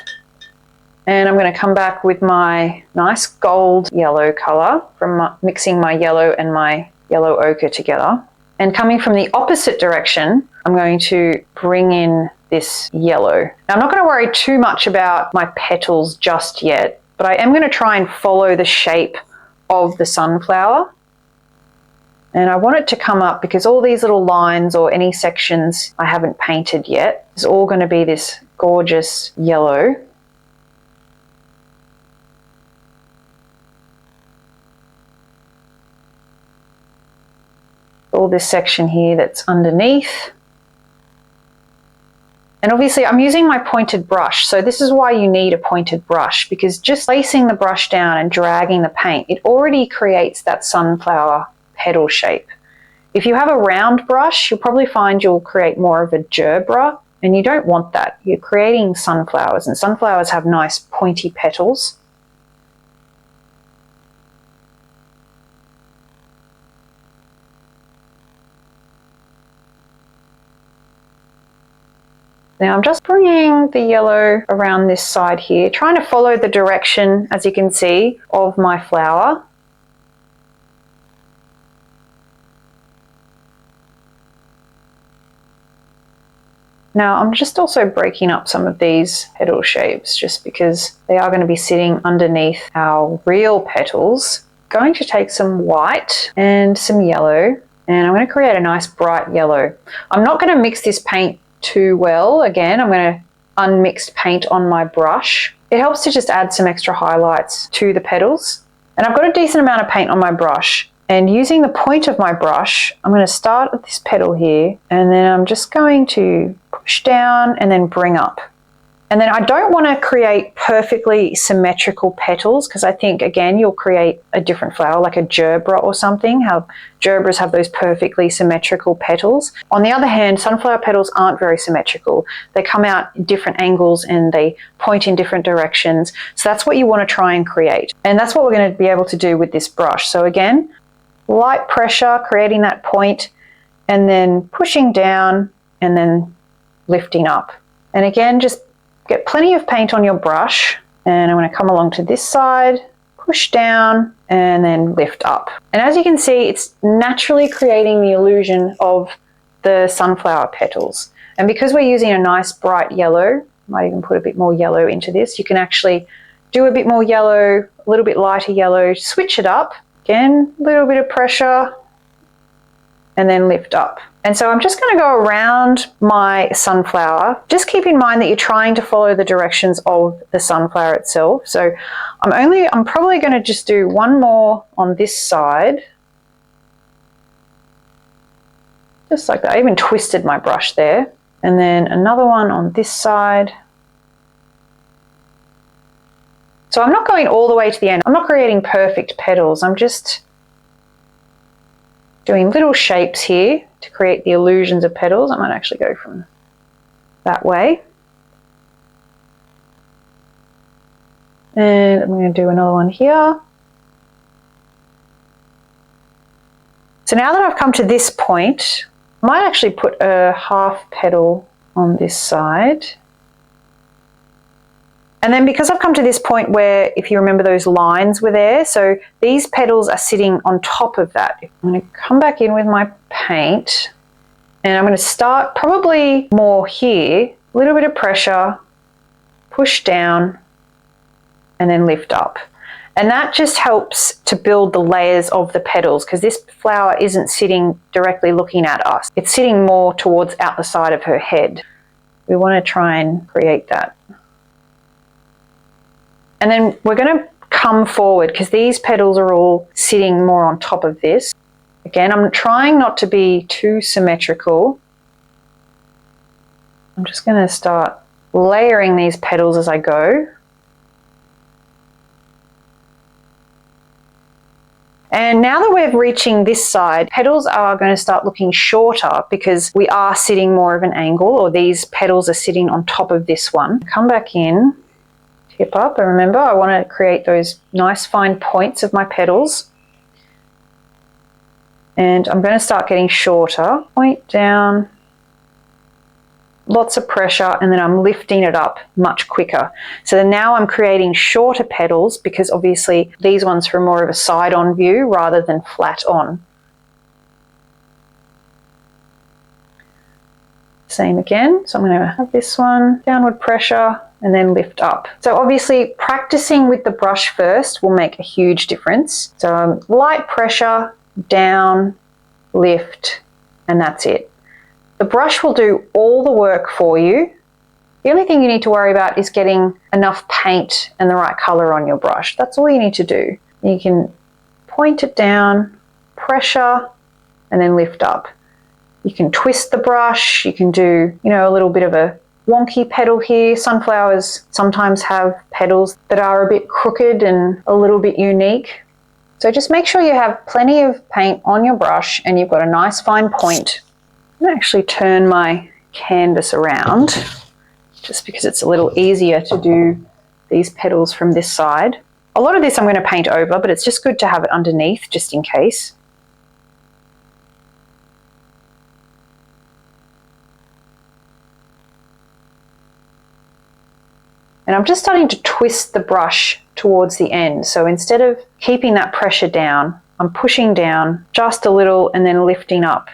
and I'm going to come back with my nice gold yellow colour from mixing my yellow and my yellow ochre together. And coming from the opposite direction, I'm going to bring in this yellow. Now, I'm not going to worry too much about my petals just yet, but I am going to try and follow the shape of the sunflower. And I want it to come up because all these little lines or any sections I haven't painted yet is all going to be this gorgeous yellow. All this section here that's underneath. And obviously I'm using my pointed brush, so this is why you need a pointed brush, because just placing the brush down and dragging the paint, it already creates that sunflower petal shape. If you have a round brush, you'll probably find you'll create more of a gerbera, and you don't want that. You're creating sunflowers, and sunflowers have nice pointy petals. Now I'm just bringing the yellow around this side here, trying to follow the direction, as you can see, of my flower. Now I'm just also breaking up some of these petal shapes just because they are going to be sitting underneath our real petals. Going to take some white and some yellow, and I'm going to create a nice bright yellow. I'm not going to mix this paint too well. Again, I'm going to unmixed paint on my brush. It helps to just add some extra highlights to the petals. And I've got a decent amount of paint on my brush, and using the point of my brush, I'm going to start at this petal here, and then I'm just going to push down and then bring up. And then I don't want to create perfectly symmetrical petals, because I think, again, you'll create a different flower, like a gerbera or something, how gerberas have those perfectly symmetrical petals. On the other hand, sunflower petals aren't very symmetrical. They come out in different angles and they point in different directions. So that's what you want to try and create. And that's what we're going to be able to do with this brush. So again, light pressure, creating that point, and then pushing down and then lifting up. And again, just get plenty of paint on your brush, and I'm going to come along to this side, push down, and then lift up. And as you can see, it's naturally creating the illusion of the sunflower petals. And because we're using a nice bright yellow, might even put a bit more yellow into this, you can actually do a bit more yellow, a little bit lighter yellow, switch it up. Again, a little bit of pressure, and then lift up. And so I'm just going to go around my sunflower. Just keep in mind that you're trying to follow the directions of the sunflower itself. So I'm probably going to just do one more on this side. Just like that. I even twisted my brush there. And then another one on this side. So I'm not going all the way to the end. I'm not creating perfect petals. I'm just doing little shapes here to create the illusions of petals. I might actually go from that way. And I'm going to do another one here. So now that I've come to this point, I might actually put a half petal on this side. And then because I've come to this point where, if you remember, those lines were there, so these petals are sitting on top of that. I'm going to come back in with my paint, and I'm going to start probably more here, a little bit of pressure, push down, and then lift up. And that just helps to build the layers of the petals, because this flower isn't sitting directly looking at us. It's sitting more towards out the side of her head. We want to try and create that. And then we're going to come forward, because these petals are all sitting more on top of this. Again, I'm trying not to be too symmetrical. I'm just going to start layering these petals as I go. And now that we're reaching this side, petals are going to start looking shorter because we are sitting more of an angle, or these petals are sitting on top of this one. Come back in. Tip up, and remember, I want to create those nice fine points of my petals. And I'm going to start getting shorter. Point down, lots of pressure, and then I'm lifting it up much quicker. So then now I'm creating shorter petals, because obviously these ones are more of a side-on view rather than flat on. Same again, so I'm going to have this one, downward pressure, and then lift up. So obviously practicing with the brush first will make a huge difference. So light pressure, down, lift, and that's it. The brush will do all the work for you. The only thing you need to worry about is getting enough paint and the right color on your brush. That's all you need to do. You can point it down, pressure, and then lift up. You can twist the brush, you can do, a little bit of a wonky petal here. Sunflowers sometimes have petals that are a bit crooked and a little bit unique. So just make sure you have plenty of paint on your brush and you've got a nice fine point. I'm going to actually turn my canvas around just because it's a little easier to do these petals from this side. A lot of this I'm going to paint over, but it's just good to have it underneath just in case. And I'm just starting to twist the brush towards the end. So instead of keeping that pressure down, I'm pushing down just a little and then lifting up.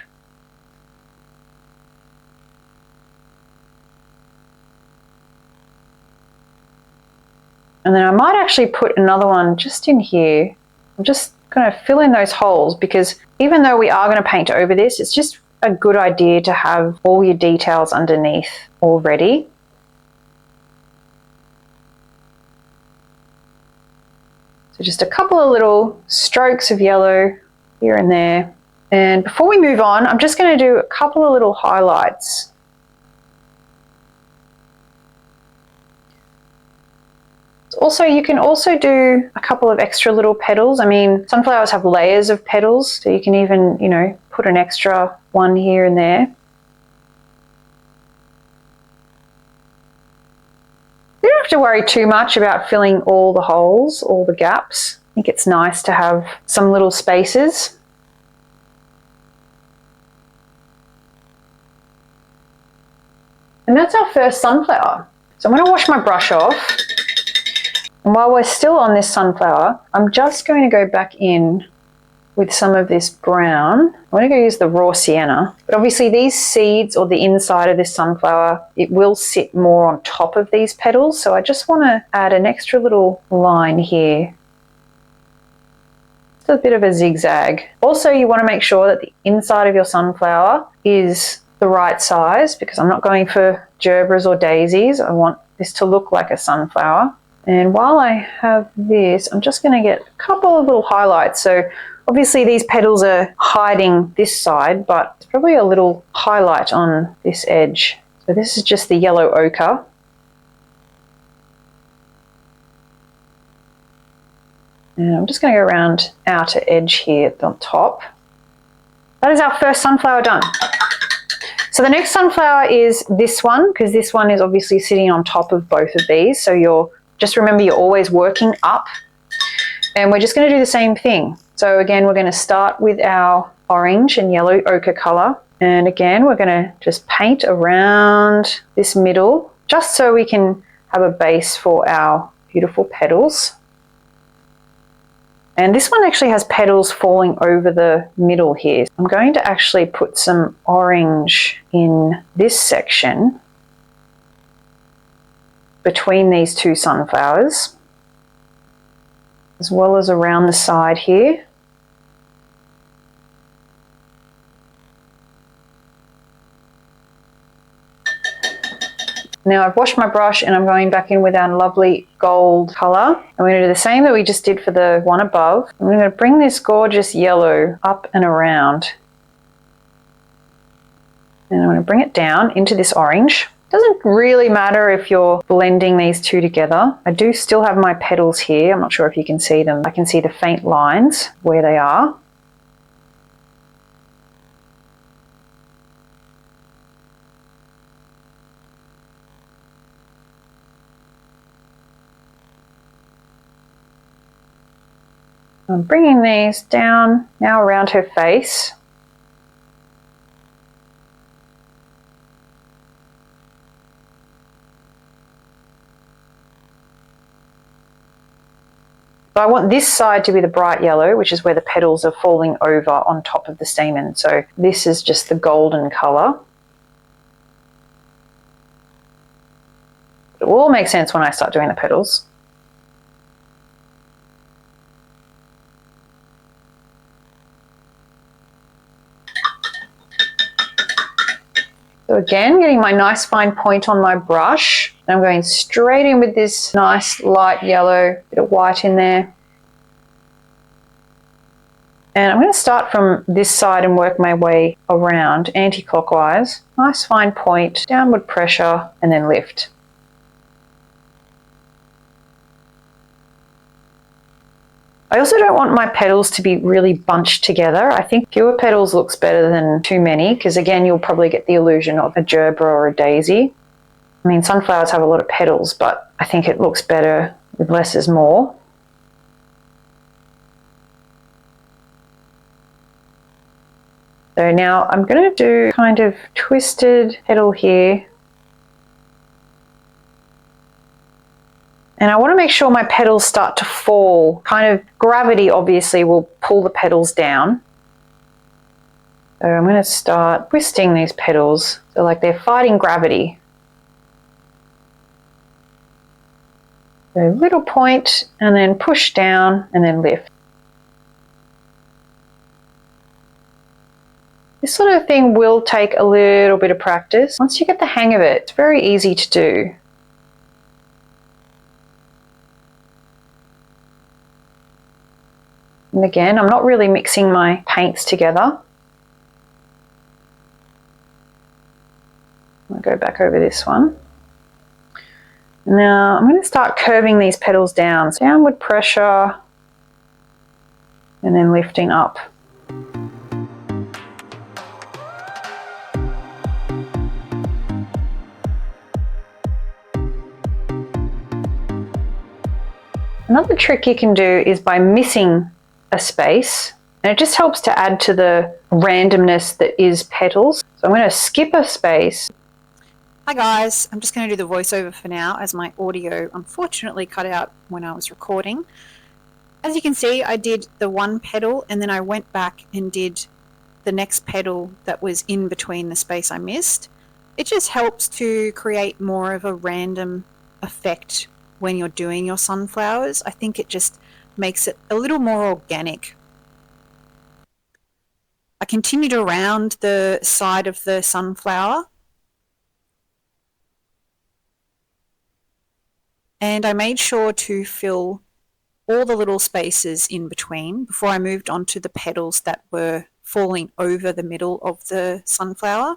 And then I might actually put another one just in here. I'm just going to fill in those holes because even though we are going to paint over this, it's just a good idea to have all your details underneath already. So just a couple of little strokes of yellow here and there. And before we move on, I'm just going to do a couple of little highlights. Also, you can also do a couple of extra little petals. I mean, sunflowers have layers of petals, so you can even, put an extra one here and there. You don't have to worry too much about filling all the holes, all the gaps. I think it's nice to have some little spaces. And that's our first sunflower. So I'm going to wash my brush off. And while we're still on this sunflower, I'm just going to go back in with some of this brown. I'm going to go use the raw sienna. But obviously these seeds or the inside of this sunflower, it will sit more on top of these petals. So I just want to add an extra little line here. Just a bit of a zigzag. Also, you want to make sure that the inside of your sunflower is the right size because I'm not going for gerbils or daisies. I want this to look like a sunflower. And while I have this, I'm just going to get a couple of little highlights. So obviously these petals are hiding this side, but it's probably a little highlight on this edge. So this is just the yellow ochre. And I'm just going to go around outer edge here at the top. That is our first sunflower done. So the next sunflower is this one, because this one is obviously sitting on top of both of these. So just remember you're always working up. And we're just going to do the same thing. So again, we're going to start with our orange and yellow ochre color. And again, we're going to just paint around this middle, just so we can have a base for our beautiful petals. And this one actually has petals falling over the middle here. I'm going to actually put some orange in this section between these two sunflowers, as well as around the side here. Now I've washed my brush and I'm going back in with our lovely gold colour. I'm going to do the same that we just did for the one above. I'm going to bring this gorgeous yellow up and around. And I'm going to bring it down into this orange. Doesn't really matter if you're blending these two together. I do still have my petals here. I'm not sure if you can see them. I can see the faint lines where they are. I'm bringing these down now around her face. So I want this side to be the bright yellow, which is where the petals are falling over on top of the stamen. So this is just the golden colour. It will all make sense when I start doing the petals. So again, getting my nice fine point on my brush. I'm going straight in with this nice light yellow, bit of white in there. And I'm going to start from this side and work my way around anti-clockwise. Nice fine point, downward pressure, and then lift. I also don't want my petals to be really bunched together. I think fewer petals looks better than too many, because again, you'll probably get the illusion of a gerber or a daisy. I mean, sunflowers have a lot of petals, but I think it looks better with less is more. So now I'm going to do kind of twisted petal here. And I want to make sure my petals start to fall. Kind of gravity obviously will pull the petals down. So I'm going to start twisting these petals, so like they're fighting gravity. So little point and then push down and then lift. This sort of thing will take a little bit of practice. Once you get the hang of it, it's very easy to do. And again, I'm not really mixing my paints together. I'll go back over this one. Now I'm going to start curving these petals down. Downward pressure and then lifting up. Another trick you can do is by missing a space, and it just helps to add to the randomness that is petals. So I'm going to skip a space. Hi guys, I'm just going to do the voiceover for now as my audio unfortunately cut out when I was recording. As you can see, I did the one petal and then I went back and did the next petal that was in between the space I missed. It just helps to create more of a random effect when you're doing your sunflowers. I think it just makes it a little more organic. I continued around the side of the sunflower and I made sure to fill all the little spaces in between before I moved on to the petals that were falling over the middle of the sunflower.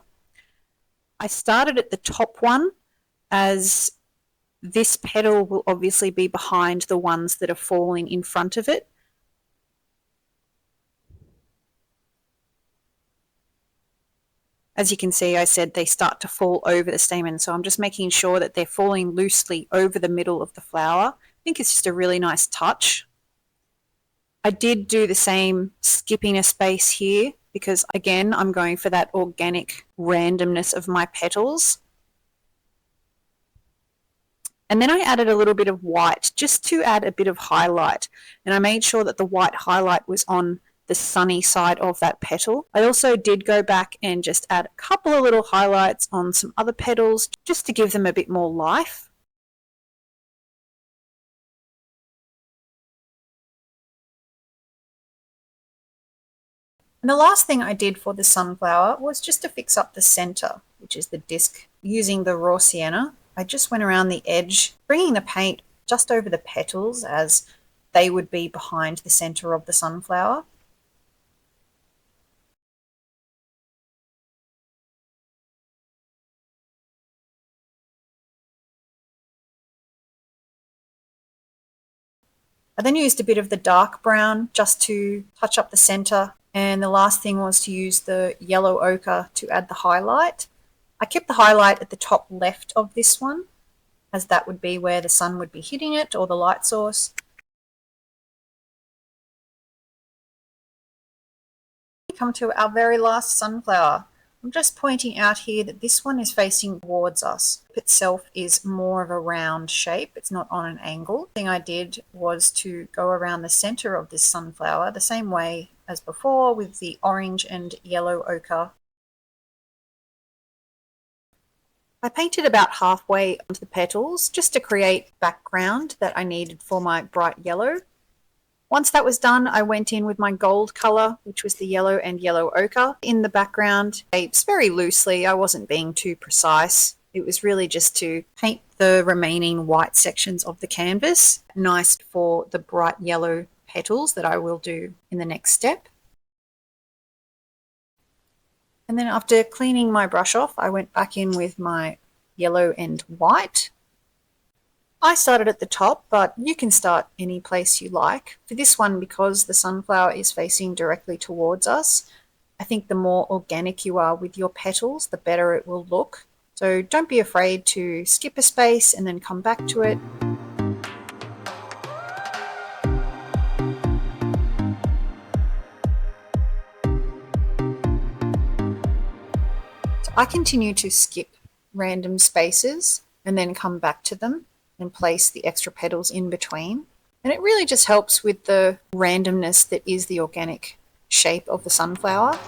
I started at the top one, as this petal will obviously be behind the ones that are falling in front of it. As you can see, I said they start to fall over the stamen, so I'm just making sure that they're falling loosely over the middle of the flower. I think it's just a really nice touch. I did do the same, skipping a space here, because again, I'm going for that organic randomness of my petals. And then I added a little bit of white just to add a bit of highlight. And I made sure that the white highlight was on the sunny side of that petal. I also did go back and just add a couple of little highlights on some other petals just to give them a bit more life. And the last thing I did for the sunflower was just to fix up the center, which is the disc. Using the raw sienna, I just went around the edge, bringing the paint just over the petals as they would be behind the center of the sunflower. I then used a bit of the dark brown just to touch up the center. And the last thing was to use the yellow ochre to add the highlight. I kept the highlight at the top left of this one, as that would be where the sun would be hitting it, or the light source. We come to our very last sunflower. I'm just pointing out here that this one is facing towards us. It itself is more of a round shape. It's not on an angle. The thing I did was to go around the center of this sunflower the same way as before with the orange and yellow ochre. I painted about halfway onto the petals just to create background that I needed for my bright yellow. Once that was done, I went in with my gold colour, which was the yellow and yellow ochre. In the background, shapes very loosely. I wasn't being too precise. It was really just to paint the remaining white sections of the canvas. Nice for the bright yellow petals that I will do in the next step. And then after cleaning my brush off, I went back in with my yellow and white. I started at the top, but you can start any place you like. For this one, because the sunflower is facing directly towards us, I think the more organic you are with your petals, the better it will look. So don't be afraid to skip a space and then come back to it. So I continue to skip random spaces and then come back to them and place the extra petals in between. And it really just helps with the randomness that is the organic shape of the sunflower.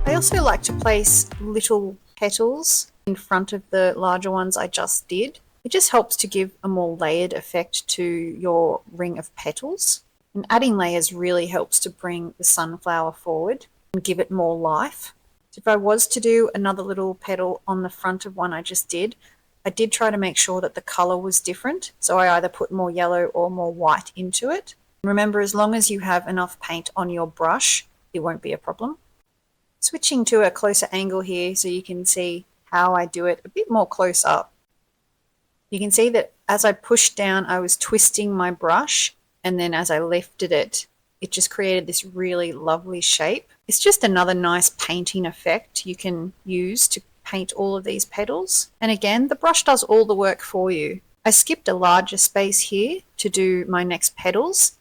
I also like to place little petals in front of the larger ones I just did. It just helps to give a more layered effect to your ring of petals. And adding layers really helps to bring the sunflower forward and give it more life. So if I was to do another little petal on the front of one I just did, I did try to make sure that the colour was different. So I either put more yellow or more white into it. Remember, as long as you have enough paint on your brush, it won't be a problem. Switching to a closer angle here so you can see how I do it a bit more close up. You can see that as I pushed down, I was twisting my brush, and then as I lifted it, it just created this really lovely shape. It's just another nice painting effect you can use to paint all of these petals. And again, the brush does all the work for you. I skipped a larger space here to do my next petals.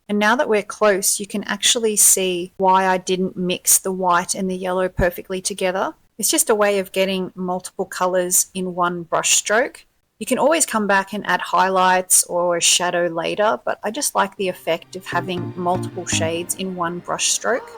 And now that we're close, you can actually see why I didn't mix the white and the yellow perfectly together. It's just a way of getting multiple colors in one brush stroke. You can always come back and add highlights or a shadow later, but I just like the effect of having multiple shades in one brush stroke.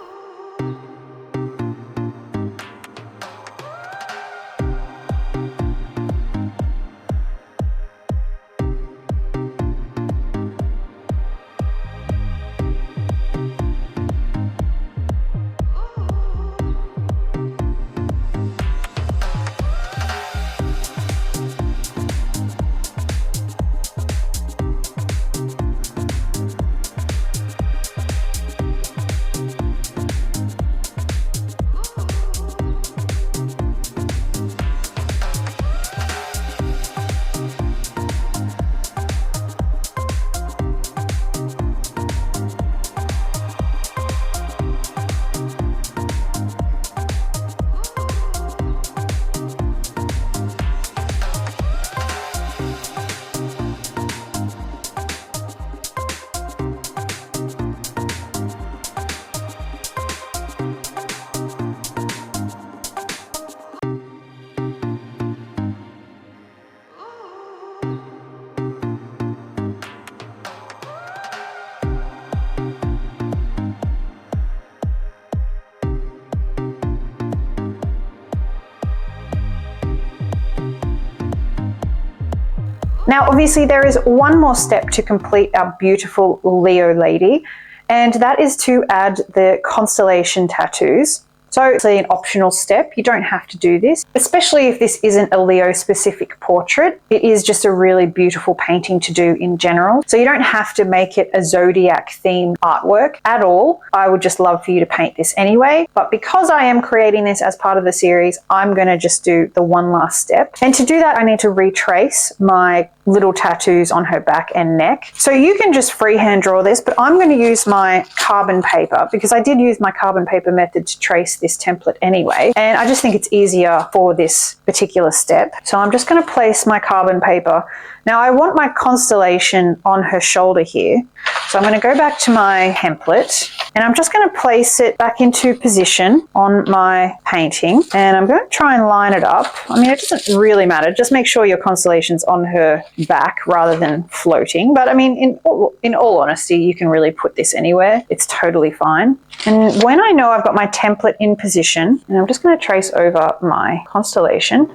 Now, obviously there is one more step to complete our beautiful Leo lady, and that is to add the constellation tattoos. So it's an optional step. You don't have to do this, especially if this isn't a Leo specific portrait. It is just a really beautiful painting to do in general. So you don't have to make it a zodiac themed artwork at all. I would just love for you to paint this anyway. But because I am creating this as part of the series, I'm going to just do the one last step. And to do that, I need to retrace my little tattoos on her back and neck. So you can just freehand draw this, but I'm going to use my carbon paper because I did use my carbon paper method to trace this template anyway. And I just think it's easier for this particular step. So I'm just going to place my carbon paper. Now I want my constellation on her shoulder here. So I'm going to go back to my template and I'm just going to place it back into position on my painting. And I'm going to try and line it up. I mean, it doesn't really matter. Just make sure your constellation's on her back rather than floating. But I mean, in all honesty, you can really put this anywhere. It's totally fine. And when I know I've got my template in position, and I'm just going to trace over my constellation,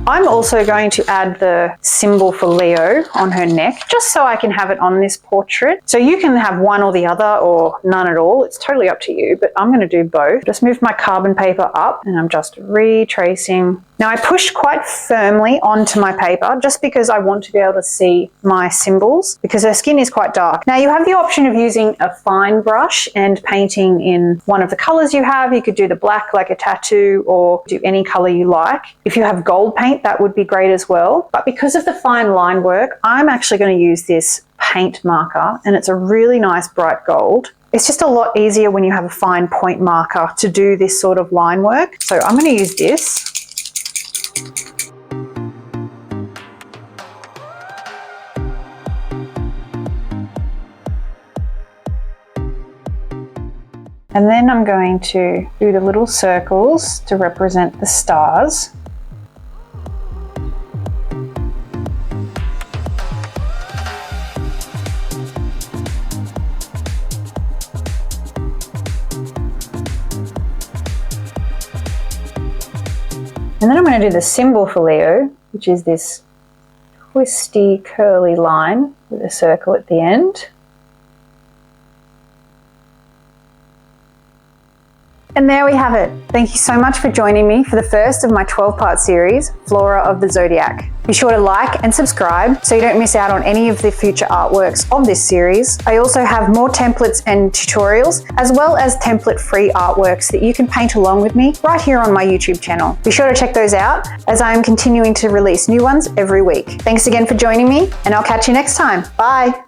I'm also going to add the symbol for Leo on her neck, just so I can have it on this portrait. So you can have one or the other or none at all. It's totally up to you, but I'm going to do both. Just move my carbon paper up and I'm just retracing. Now I pushed quite firmly onto my paper just because I want to be able to see my symbols because her skin is quite dark. Now you have the option of using a fine brush and painting in one of the colors you have. You could do the black like a tattoo or do any color you like. If you have gold paint, that would be great as well. But because of the fine line work, I'm actually going to use this paint marker, and it's a really nice bright gold. It's just a lot easier when you have a fine point marker to do this sort of line work. So I'm going to use this. And then I'm going to do the little circles to represent the stars. And then I'm going to do the symbol for Leo, which is this twisty, curly line with a circle at the end. And there we have it. Thank you so much for joining me for the first of my 12-part series, Flora of the Zodiac. Be sure to like and subscribe so you don't miss out on any of the future artworks of this series. I also have more templates and tutorials, as well as template-free artworks that you can paint along with me right here on my YouTube channel. Be sure to check those out as I am continuing to release new ones every week. Thanks again for joining me, and I'll catch you next time. Bye.